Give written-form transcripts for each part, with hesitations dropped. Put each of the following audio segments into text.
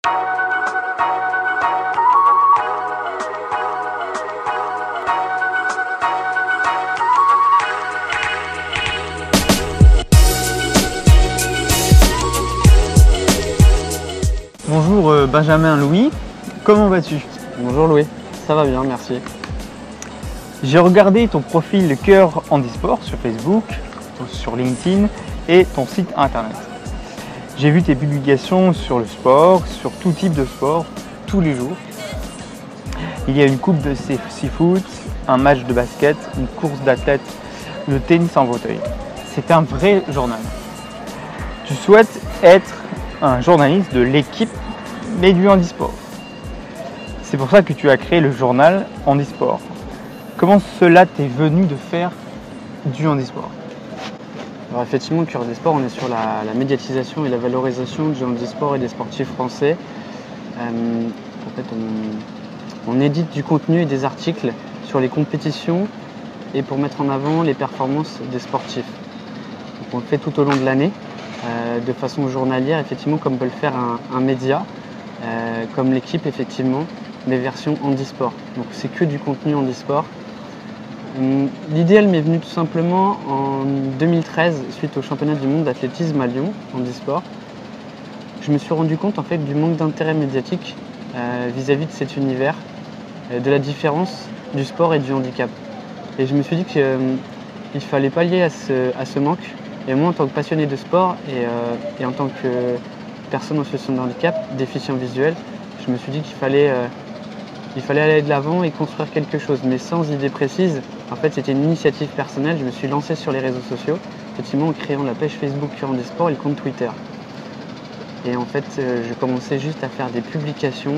Bonjour Benjamin Louis, comment vas-tu? Bonjour Louis, ça va bien, merci. J'ai regardé ton profil Cœur Handisport sur Facebook, sur LinkedIn et ton site internet. J'ai vu tes publications sur le sport, sur tout type de sport, tous les jours. Il y a une coupe de six-foot, un match de basket, une course d'athlètes, le tennis en fauteuil. C'est un vrai journal. Tu souhaites être un journaliste de l'équipe, mais du handisport. C'est pour ça que tu as créé le journal Handisport. Comment cela t'est venu de faire du handisport? Alors effectivement, Cœur Handisport, on est sur la médiatisation et la valorisation du handisport et des sportifs français. En fait, on édite du contenu et des articles sur les compétitions et pour mettre en avant les performances des sportifs. Donc, on le fait tout au long de l'année, de façon journalière, effectivement, comme peut le faire un média, comme l'équipe, effectivement, mais version handisport. Donc c'est que du contenu handisport. L'idée, elle m'est venue tout simplement en 2013, suite au championnat du monde d'athlétisme à Lyon, handisport. Je me suis rendu compte en fait du manque d'intérêt médiatique vis-à-vis de cet univers, de la différence du sport et du handicap. Et je me suis dit qu'il fallait pallier à ce manque. Et moi, en tant que passionné de sport et en tant que personne en situation de handicap, déficient visuel, je me suis dit qu'il fallait aller de l'avant et construire quelque chose, mais sans idée précise. En fait, c'était une initiative personnelle. Je me suis lancé sur les réseaux sociaux, effectivement en créant la page Facebook Cœur Handisport et le compte Twitter. Et en fait, je commençais juste à faire des publications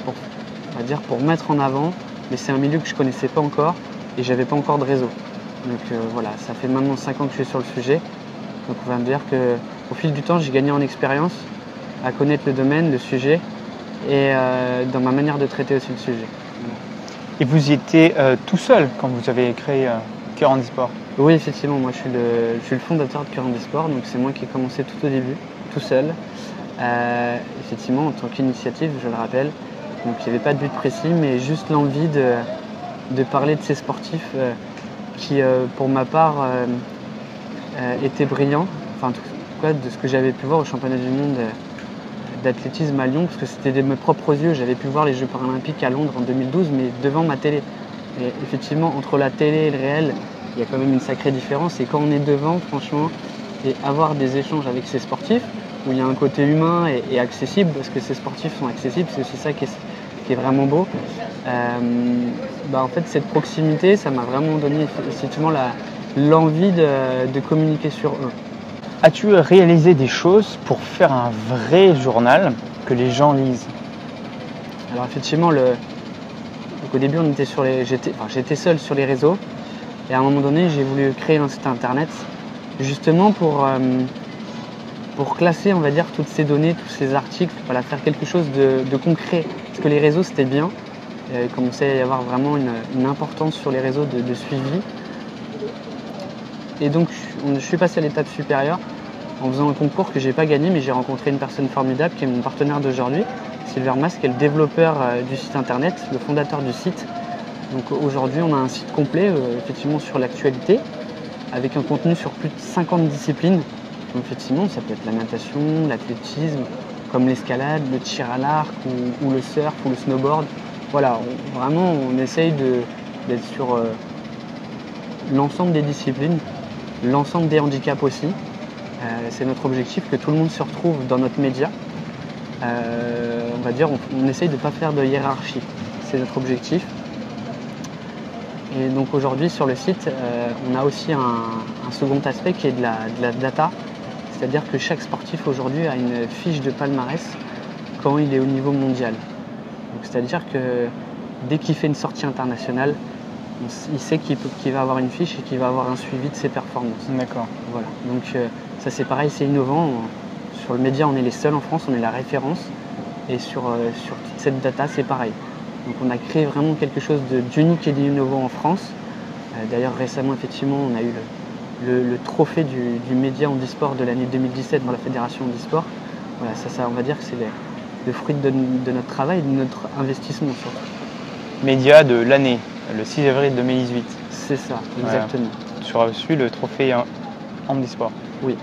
pour mettre en avant, mais c'est un milieu que je ne connaissais pas encore et j'avais pas encore de réseau. Donc voilà, ça fait maintenant 5 ans que je suis sur le sujet. Donc on va me dire qu'au fil du temps, j'ai gagné en expérience à connaître le domaine, le sujet et dans ma manière de traiter aussi le sujet. Et vous y étiez tout seul quand vous avez créé Cœur Handisport? Oui, effectivement, moi je suis le fondateur de Cœur Handisport, donc c'est moi qui ai commencé tout au début, tout seul. Effectivement, en tant qu'initiative, je le rappelle. Donc il n'y avait pas de but précis, mais juste l'envie de parler de ces sportifs qui, pour ma part, étaient brillants. Enfin, en tout cas, de ce que j'avais pu voir au championnat du monde d'athlétisme à Lyon, parce que c'était de mes propres yeux. J'avais pu voir les Jeux paralympiques à Londres en 2012, mais devant ma télé. Et effectivement, entre la télé et le réel, il y a quand même une sacrée différence. Et quand on est devant, franchement, et avoir des échanges avec ces sportifs, où il y a un côté humain et accessible, parce que ces sportifs sont accessibles, c'est aussi ça qui est vraiment beau. En fait, cette proximité, ça m'a vraiment donné effectivement l'envie de communiquer sur eux. As-tu réalisé des choses pour faire un vrai journal que les gens lisent? Alors effectivement, au début, j'étais seul sur les réseaux et à un moment donné, j'ai voulu créer un site internet justement pour classer, on va dire, toutes ces données, tous ces articles, voilà, faire quelque chose de concret. Parce que les réseaux, c'était bien. Il commençait à y avoir vraiment une importance sur les réseaux de suivi. Et donc, je suis passé à l'étape supérieure en faisant un concours que je n'ai pas gagné, mais j'ai rencontré une personne formidable qui est mon partenaire d'aujourd'hui, Silver Mask, qui est le développeur du site internet, le fondateur du site. Donc aujourd'hui, on a un site complet, effectivement, sur l'actualité, avec un contenu sur plus de 50 disciplines. Donc effectivement, ça peut être la natation, l'athlétisme, comme l'escalade, le tir à l'arc ou le surf ou le snowboard. Voilà, vraiment, on essaye d'être sur l'ensemble des disciplines, l'ensemble des handicaps aussi. C'est notre objectif que tout le monde se retrouve dans notre média. On va dire, on essaye de ne pas faire de hiérarchie. C'est notre objectif. Et donc aujourd'hui sur le site, on a aussi un second aspect qui est de la data. C'est-à-dire que chaque sportif aujourd'hui a une fiche de palmarès quand il est au niveau mondial. C'est-à-dire que dès qu'il fait une sortie internationale, il sait qu'il va avoir une fiche et qu'il va avoir un suivi de ses performances. D'accord. Voilà. Donc ça c'est pareil, c'est innovant. Sur le média, on est les seuls en France, on est la référence. Et sur toute cette data, c'est pareil. Donc on a créé vraiment quelque chose d'unique et d'innovant en France. D'ailleurs récemment, effectivement, on a eu le trophée du média handisport de l'année 2017 dans la fédération handisport. voilà, ça, on va dire que c'est le fruit de notre travail et de notre investissement surtout. Média de l'année, le 6 avril 2018. C'est ça, exactement. Tu as reçu le trophée handisport. Oui.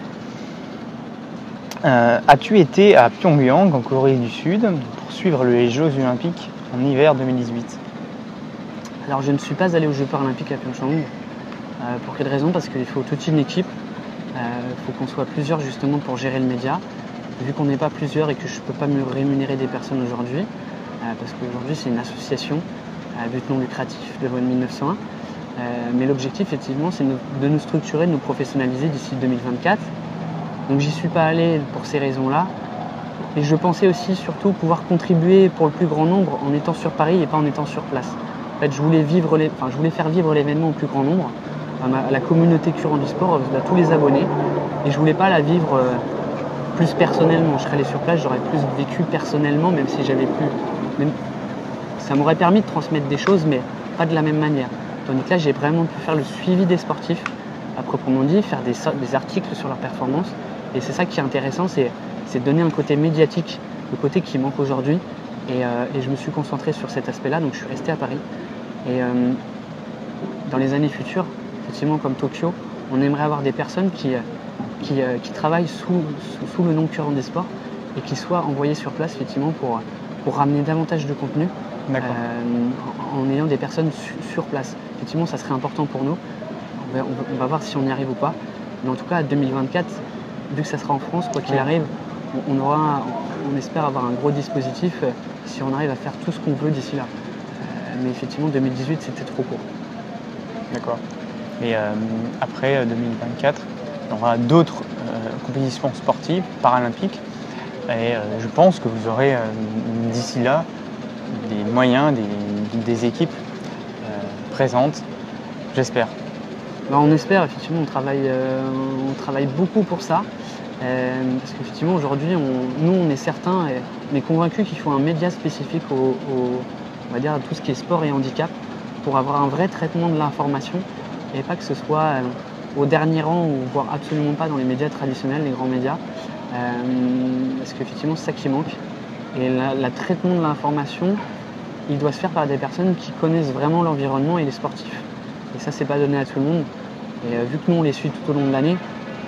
As-tu été à Pyongyang, en Corée du Sud, pour suivre les Jeux Olympiques en hiver 2018? Alors je ne suis pas allé aux Jeux Paralympiques à Pyeongchang. Pour quelle raison? Parce qu'il faut toute une équipe. Il faut qu'on soit plusieurs justement pour gérer le média. Vu qu'on n'est pas plusieurs et que je ne peux pas me rémunérer des personnes aujourd'hui, parce qu'aujourd'hui c'est une association à but non lucratif de loi de 1901. Mais l'objectif effectivement c'est de nous structurer, de nous professionnaliser d'ici 2024. Donc j'y suis pas allé pour ces raisons-là. Et je pensais aussi surtout pouvoir contribuer pour le plus grand nombre en étant sur Paris et pas en étant sur place. En fait, je voulais faire vivre l'événement au plus grand nombre, à la communauté Cure Handisport, à tous les abonnés. Et je voulais pas la vivre plus personnellement. Je serais allé sur place, j'aurais plus vécu personnellement, même si j'avais plus... Ça m'aurait permis de transmettre des choses, mais pas de la même manière. Tandis que là, j'ai vraiment pu faire le suivi des sportifs, à proprement dit, faire des articles sur leur performance. Et c'est ça qui est intéressant, c'est donner un côté médiatique, le côté qui manque aujourd'hui. Et je me suis concentré sur cet aspect-là, donc je suis resté à Paris. Et dans les années futures, effectivement comme Tokyo, on aimerait avoir des personnes qui travaillent sous le nom Cure Handisport et qui soient envoyées sur place effectivement pour ramener davantage de contenu en ayant des personnes sur place. Effectivement, ça serait important pour nous. On va voir si on y arrive ou pas. Mais en tout cas, 2024, vu que ça sera en France, quoi qu'il arrive, on espère avoir un gros dispositif si on arrive à faire tout ce qu'on veut d'ici là. Mais effectivement, 2018, c'était trop court. D'accord. Et après 2024, il y aura d'autres compétitions sportives, paralympiques. Et je pense que vous aurez d'ici là des moyens, des équipes présentes, j'espère. Ben, on espère, effectivement, on travaille beaucoup pour ça. Parce qu'effectivement, aujourd'hui, on est certains, on est convaincus qu'il faut un média spécifique on va dire, à tout ce qui est sport et handicap pour avoir un vrai traitement de l'information et pas que ce soit au dernier rang ou voire absolument pas dans les médias traditionnels, les grands médias. Parce qu'effectivement, c'est ça qui manque. Et le traitement de l'information, il doit se faire par des personnes qui connaissent vraiment l'environnement et les sportifs. Et ça, c'est pas donné à tout le monde. Et vu que nous, on les suit tout au long de l'année,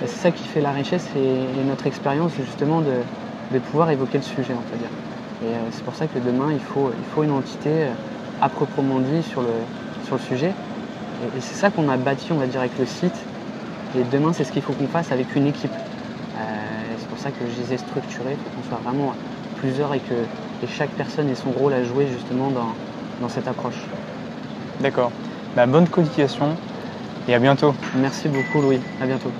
c'est ça qui fait la richesse et notre expérience, justement, de pouvoir évoquer le sujet, on peut dire. Et c'est pour ça que demain, il faut une entité à proprement dit sur le sujet. Et c'est ça qu'on a bâti, on va dire, avec le site. Et demain, c'est ce qu'il faut qu'on fasse avec une équipe. C'est pour ça que je les ai structurés, il faut qu'on soit vraiment plusieurs et chaque personne ait son rôle à jouer, justement, dans cette approche. D'accord. Bonne continuation et à bientôt. Merci beaucoup, Louis. À bientôt.